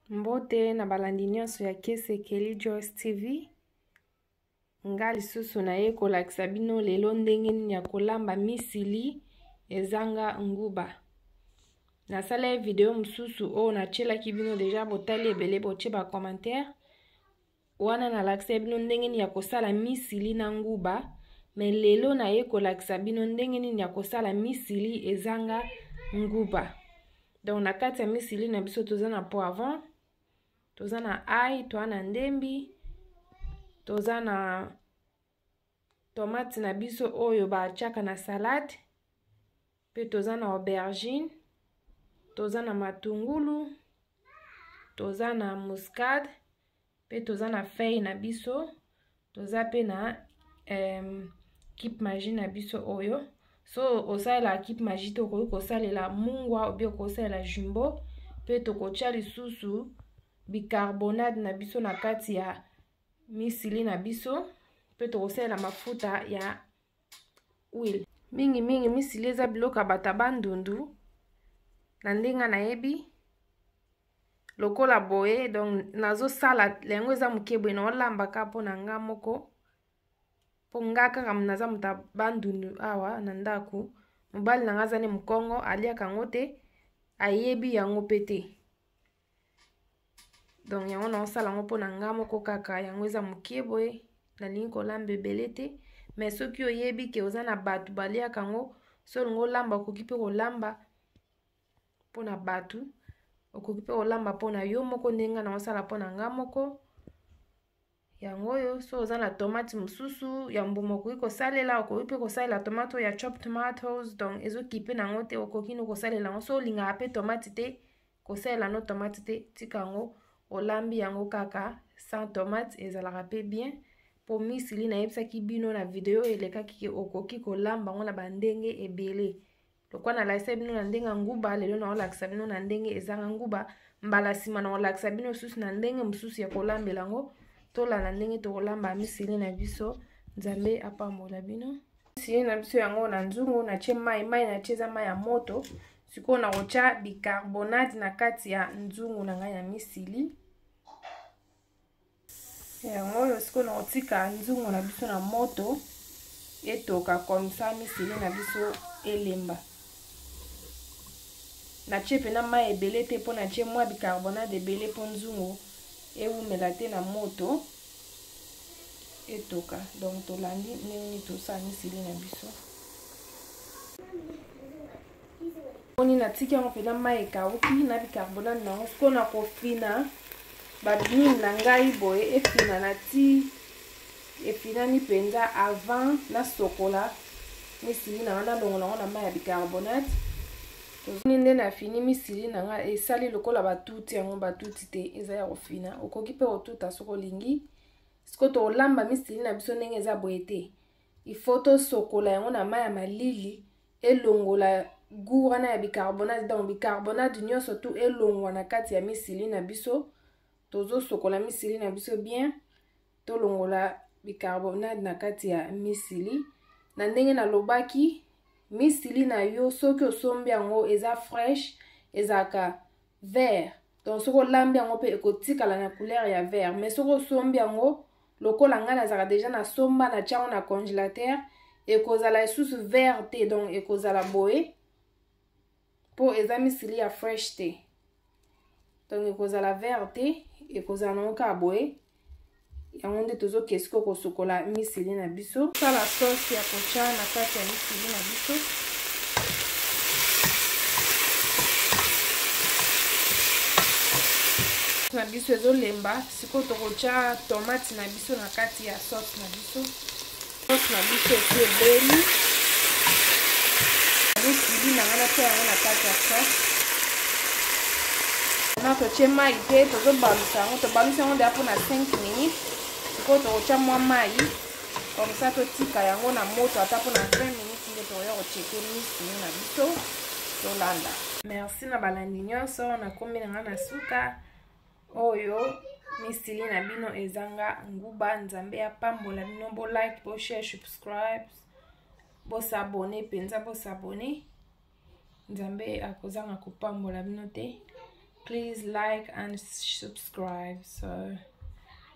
Mbote na balandi nyonso ya Kesekeli Joyce TV. Nga lisusu na ye kolakisa bino lelo ndenge nini ya kolamba misili ezanga nguba. Nasala video mususu o na chelaki bino deja botali ebele boche ba commentaire. Wana na lakisa bino ndenge nini ya kosala misili na nguba. Me lelo na ye kolakisa bino ndenge nini ya kosala misili ezanga nguba. Donc na kati ya misili na biso toza na poivron, toza na ail, toza na ndembi, toza na tomate na biso oyo bachaka na salade, pe toza na aubergine, toza na matungulu, toza na muscade, pe toza na feuille na biso, toza pe na Keep Magie na biso oyo. So osalela Keep Magie to kosalela mungwa obio kosalela jumbo, pe tokotia lisusu bicarbonate na biso na kati ya misili na biso, pe tokosalela mafuta ya huile. Mingi misili eza biloko bata bandundu na ndenga na yebi lokola boye. Donc nazo sala lengo eza mukebwe na olambaka po na nga moko po nga kaka naza muta bandundu awa na ndaku. Mobali na nga zane mukongo aliaka ngote ayebi yango pete. Donc yango na osala ngo po na nga moko kaka yango eza mukebwe na lingi kolamba ebele te. Mais soki oyebi ke oza na batu baliaka ngo, so lingo lamba okoki pe kolamba po na batu, okoki pe kolamba po na yo moko ndenga na osala po na nga moko. Yango yo so oza na tomate mususu ya mbuma okoki kosalela, okoki pe kosalela tomate ya chopped tomatoes. Donc ezokipe nango te, okoki no kosalela ngo. So olinga pe tomate te, kosalela no tomate te, tika ngo olambi yango kaka sans tomate ezalaka pe bien. Po misili na yebisaki bino na video elekaki okoki kolamba ngo na bandenge ebele. Lokwa na lakisa bino na ndenge nguba, lelo na olakisa bino na ndenge ezanga nguba. Mbala sima na olakisa bino susu na ndenge mususu ya kolambela ngo. Tola na ndenge to kolamba misili na biso. Nzambe apambola bino. Misili na biso yango na nzungu na che mai na cheza mai ya moto. Siko na kocha bicarbonate na kati ya nzungu na ngai ya misili. Yango yo siko na otika nzungu na biso na moto etoka komisa misili na biso elemba. Na chepe na mai ebele te po na che mwa bicarbonate ebele po nzungu ewumela te na moto etoka. Donc tolandi ndenge tosala misili na biso. Oni na tiki yango pena mai ekauki na bicarbonate nango. Siko na kofina badini na ngai boye efina na ti efinani penza avant na sokola misili na wana longo na mai ya bicarbonate. Tozoni nde na fini misili na nga esali lokola batuti yango batuti te eza ya kofina. Okoki pe otuta soko lingi. Siko to olamba misili na biso ndenge eza boye te. Ifoto sokola yango na mai ya malili elongola goût wana ya bicarbonate. Donc bicarbonate nyonso tu elongwa na kati ya misili na biso. Tozo sokola misili na biso bien. Tolongola bicarbonate na kati ya misili. Na ndenge na lobaki misili na yo soki osombi yango eza fresh ezaka vert. Donc soko lambi yango pe ekotikala na couleur ya vert. Mais soko osombi yango lokola nga nazaka deja na somba na tiango na congélateur ekozala lisusu vert te. Donc ekozala boye po eza misili ya fresh te. Donc ekozala vert te, ekozala nango ka boye. Yango nde tozoke siko kosokola misili na biso. Sala sauce ya kocha na kati ya misili na biso. Na biso ezolemba, siko tokocha tomate na biso na kati ya sauce na biso. Sauce na biso esi ebeli. Misili na ngana te yango na kati ya sauce. Na toche mai te, tozobalusa yango. Tobalusa yango deya po na 5 minutes. Siko tokocha mwa mai. Comme ça totika yango na moto ata po na 20 minutes nde toya kocheke misili na biso tolanda. Merci na balandi nyonso na kombi na nga na suka. Oyo misili na bino ezanga nguba. Nzambe apambola bino. Bo like, bo share, subscribe, bo s'abonner penza, bo s'abonner. Nzambe akozanga kopambola bino te. please like and subscribe. So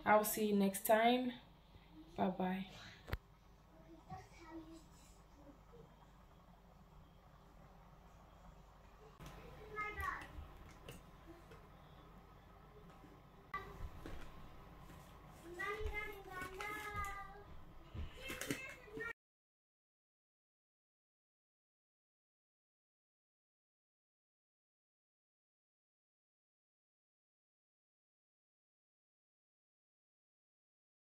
I'll see you next time. Bye bye.